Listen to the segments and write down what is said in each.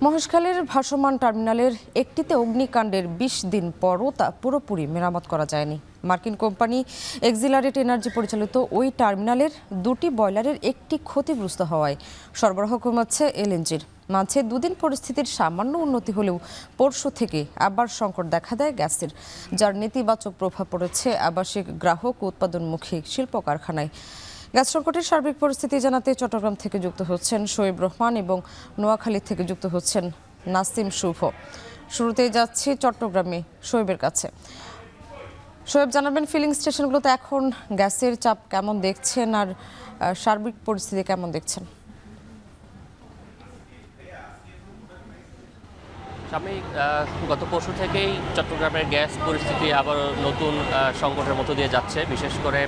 মহেশখালীর ভাসমান টার্মিনালের একটিতে অগ্নিকাণ্ডের ২০ দিন পরও তা পুরোপুরি মেরামত করা যায়নি। মার্কিন কোম্পানি এক্সিলারেট এনার্জি পরিচালিত ওই টার্মিনালের দুটি বয়লারের একটি ক্ষতিগ্রস্ত হওয়ায় সরবরাহ কমাচ্ছে এলএনজির। মাঝে দুদিন পরিস্থিতির সামান্য উন্নতি হলেও পরশু থেকে আবার সংকট দেখা দেয় গ্যাসের, যার নেতিবাচক প্রভাব পড়েছে আবাসিক গ্রাহক ও উৎপাদনমুখী শিল্প কারখানায়। গ্যাস সংকটের সার্বিক পরিস্থিতি জানাতে চট্টগ্রাম থেকে যুক্ত হচ্ছেন শোয়েব রহমান এবং নোয়াখালী থেকে যুক্ত হচ্ছেন নাসিম শুভ। শুরুতেই যাচ্ছি চট্টগ্রামে শোয়েবের কাছে। শোয়েব, জানাবেন ফিলিং স্টেশনগুলোতে এখন গ্যাসের চাপ কেমন দেখছেন আর সার্বিক পরিস্থিতি কেমন দেখছেন? আমি গত পরশু থেকেই চট্টগ্রামের গ্যাস পরিস্থিতি আবার নতুন সংকটের মধ্য দিয়ে যাচ্ছে। বিশেষ করে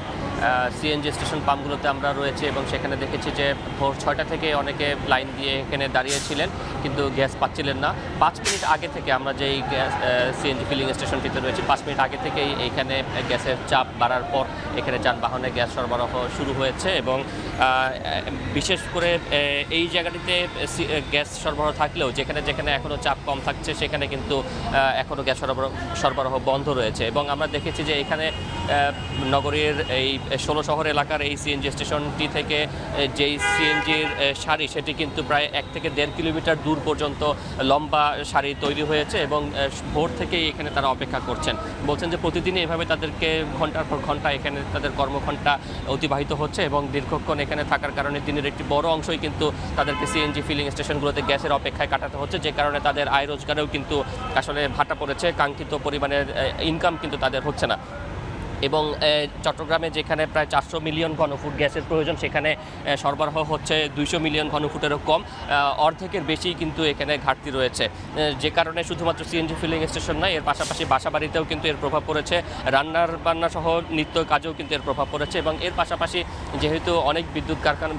সিএনজি স্টেশন পাম্পগুলোতে আমরা রয়েছে এবং সেখানে দেখেছি যে ভোর 6টা থেকে অনেকে লাইন দিয়ে এখানে দাঁড়িয়েছিলেন, কিন্তু গ্যাস পাচ্ছিলেন না। 5 মিনিট আগে থেকে আমরা যেই গ্যাস সিএনজি ফিলিং স্টেশনটিতে রয়েছি, 5 মিনিট আগে থেকেই এইখানে গ্যাসের চাপ বাড়ার পর এখানে যানবাহনে গ্যাস সরবরাহ শুরু হয়েছে এবং বিশেষ করে এই জায়গাটিতে গ্যাস সরবরাহ থাকলেও যেখানে যেখানে এখনও চাপ কম থাকছে সেখানে কিন্তু এখনও গ্যাস সরবরাহ বন্ধ রয়েছে। এবং আমরা দেখেছি যে এখানে নগরীর এই 16 শহর এলাকার এই সিএনজি স্টেশনটি থেকে যেই সিএনজির সারি, সেটি কিন্তু প্রায় 1 থেকে 1.5 কিলোমিটার দূর পর্যন্ত লম্বা সারি তৈরি হয়েছে এবং ভোর থেকেই এখানে তারা অপেক্ষা করছেন। বলছেন যে প্রতিদিনই এভাবে তাদেরকে ঘন্টার পর ঘন্টা এখানে তাদের কর্মঘণ্টা অতিবাহিত হচ্ছে এবং দীর্ঘক্ষণ এখানে থাকার কারণে দিনের একটি বড় অংশই কিন্তু তাদেরকে সিএনজি ফিলিং স্টেশনগুলোতে গ্যাসের অপেক্ষায় কাটাতে হচ্ছে, যে কারণে তাদের আয় রোজগারেও কিন্তু আসলে ভাটা পড়েছে। কাঙ্ক্ষিত পরিমাণের ইনকাম কিন্তু তাদের হচ্ছে না। এবং চট্টগ্রামে যেখানে প্রায় 400 মিলিয়ন ঘনফুট গ্যাসের প্রয়োজন, সেখানে সরবরাহ হচ্ছে 200 মিলিয়ন ঘনফুটেরও কম, অর্ধেকের বেশি কিন্তু এখানে ঘাটতি রয়েছে। যে কারণে শুধুমাত্র সিএনজি ফিলিং স্টেশন নয়, এর পাশাপাশি বাসাবাড়িতেও কিন্তু এর প্রভাব পড়েছে, রান্নার বান্না সহ নিত্য কাজেও কিন্তু এর প্রভাব পড়েছে। এবং এর পাশাপাশি যেহেতু অনেক বিদ্যুৎ কারখানা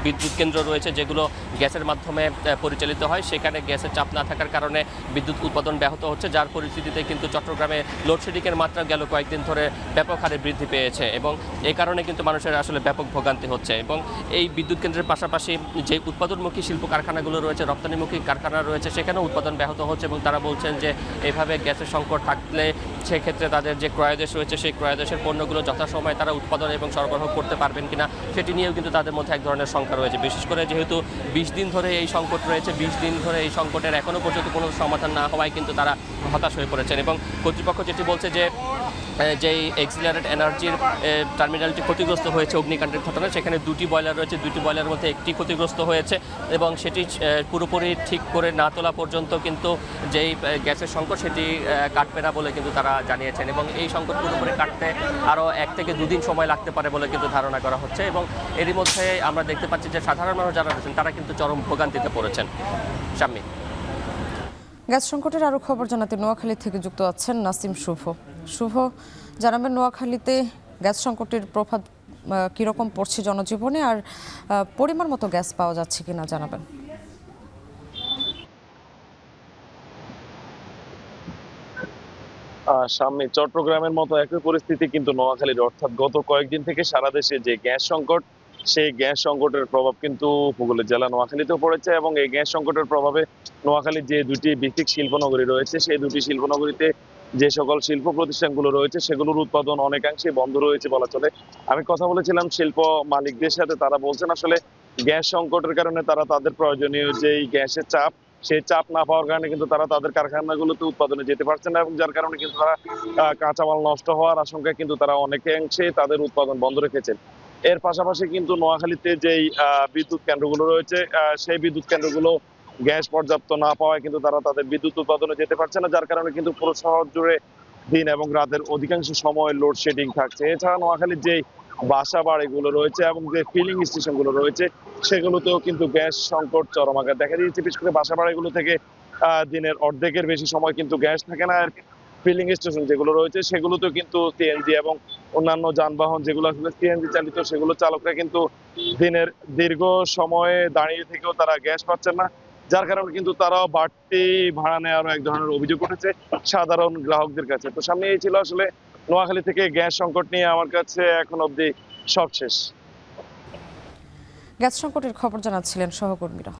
বিদ্যুৎ কেন্দ্র রয়েছে যেগুলো গ্যাসের মাধ্যমে পরিচালিত হয়, সেখানে গ্যাসের চাপ না থাকার কারণে বিদ্যুৎ উৎপাদন ব্যাহত হচ্ছে, যার পরিস্থিতিতে কিন্তু চট্টগ্রামে লোডশেডিংয়ের মাত্রা গেল কয়েকদিন ধরে ব্যাপক হারে বৃদ্ধি পেয়েছে এবং এই কারণে কিন্তু মানুষের আসলে ব্যাপক ভোগান্তি হচ্ছে। এবং এই বিদ্যুৎ কেন্দ্রের পাশাপাশি যে উৎপাদনমুখী শিল্প কারখানাগুলো রয়েছে, রপ্তানিমুখী কারখানা রয়েছে, সেখানেও উৎপাদন ব্যাহত হচ্ছে এবং তারা বলছেন যে এইভাবে গ্যাসের সংকট থাকলে সেক্ষেত্রে তাদের যে ক্রয়দেশ রয়েছে সেই ক্রয়দেশের পণ্যগুলো যথাসময়ে তারা উৎপাদন এবং সরবরাহ করতে পারবেন কিনা সেটি নিয়েও কিন্তু তাদের মধ্যে এক ধরনের শঙ্কা রয়েছে। বিশেষ করে যেহেতু 20 দিন ধরে এই সংকট রয়েছে, 20 দিন ধরে এই সংকটের এখনও পর্যন্ত কোনো সমাধান না হওয়ায় কিন্তু তারা হতাশ হয়ে পড়েছেন। এবং কর্তৃপক্ষ যেটি বলছে যে যেই এক্সিলারেট এনার্জির টার্মিনালটি ক্ষতিগ্রস্ত হয়েছে অগ্নিকাণ্ডের ঘটনায়, সেখানে 2টি বয়লার রয়েছে, 2টি বয়লারের মধ্যে একটি ক্ষতিগ্রস্ত হয়েছে এবং সেটি পুরোপুরি ঠিক করে না তোলা পর্যন্ত কিন্তু যেই গ্যাসের সংকট সেটি কাটবে না বলে কিন্তু তারা জানিয়েছেন। এবং এই সংকট পুরোপুরি কাটতে আরও 1 থেকে 2 দিন সময় লাগতে পারে বলে কিন্তু ধারণা করা হচ্ছে। এবং এরই মধ্যে আমরা দেখতে পাচ্ছি যে সাধারণ মানুষ যারা রয়েছেন তারা কিন্তু চরম ভোগান্তিতে পড়েছেন। শাম্মী, গ্যাস সংকটের আরও খবর জানাতে নোয়াখালী থেকে যুক্ত আছেন নাসিম শুভ। শুভ, জানাবেন নোয়াখালীতে গ্যাস সংকটের প্রভাব কীরকম পড়ছে জনজীবনে আর পরিমাণ মতো গ্যাস পাওয়া যাচ্ছে কিনা জানাবেন। সামনে চট্টগ্রামের মতো একই পরিস্থিতি কিন্তু নোয়াখালীর, অর্থাৎ গত কয়েকদিন থেকে সারা দেশে যে গ্যাস সংকট, সেই গ্যাস সংকটের প্রভাব কিন্তু উপকূলের জেলা নোয়াখালীতেও পড়েছে। এবং এই গ্যাস সংকটের প্রভাবে নোয়াখালীর যে 2টি বেসিক শিল্পনগরী রয়েছে, সেই 2টি শিল্পনগরীতে যে সকল শিল্প প্রতিষ্ঠানগুলো রয়েছে সেগুলোর উৎপাদন অনেকাংশে বন্ধ রয়েছে বলা চলে। আমি কথা বলেছিলাম শিল্প মালিকদের সাথে, তারা বলছেন আসলে গ্যাস সংকটের কারণে তারা তাদের প্রয়োজনীয় যেই গ্যাসের চাপ, সেই চাপ না পাওয়ার কারণে কিন্তু তারা তাদের কারখানাগুলোতে উৎপাদনে যেতে পারছে না এবং যার কারণে কিন্তু তারা কাঁচামাল নষ্ট হওয়ার আশঙ্কায় কিন্তু তারা অনেকাংশে তাদের উৎপাদন বন্ধ রেখেছেন। এর পাশাপাশি কিন্তু নোয়াখালীতে যেই বিদ্যুৎ কেন্দ্রগুলো রয়েছে, সেই বিদ্যুৎ কেন্দ্রগুলো গ্যাস পর্যাপ্ত না পাওয়ায় কিন্তু তারা তাদের বিদ্যুৎ উৎপাদনে যেতে পারছে না, যার কারণে কিন্তু পুরো শহর জুড়ে দিন এবং রাতের অধিকাংশ সময় লোডশেডিং থাকছে। এছাড়া নোয়াখালীর যে বাসা বাড়িগুলো রয়েছে এবং যে ফিলিং স্টেশনগুলো রয়েছে সেগুলোতেও কিন্তু গ্যাস সংকট চরম আকার দেখা দিয়েছে। বিশেষ করে বাসা বাড়িগুলো থেকে দিনের অর্ধেকের বেশি সময় কিন্তু গ্যাস থাকে না। আর ফিলিং স্টেশন যেগুলো রয়েছে সেগুলোতেও কিন্তু সিএনজি এবং অন্যান্য যানবাহন যেগুলো আসলে সিএনজি চালিত, সেগুলো চালকরা কিন্তু দিনের দীর্ঘ সময়ে দাঁড়িয়ে থেকেও তারা গ্যাস পাচ্ছেন না, যার কারণে কিন্তু তারাও বাড়তি ভাড়া নেওয়ারও এক ধরনের অভিযোগ উঠেছে সাধারণ গ্রাহকদের কাছে। তো সামনে এই ছিল আসলে নোয়াখালী থেকে গ্যাস সংকট নিয়ে আমার কাছে এখন অবধি সব শেষ। গ্যাস সংকটের খবর জানাচ্ছিলেন সহকর্মীরা।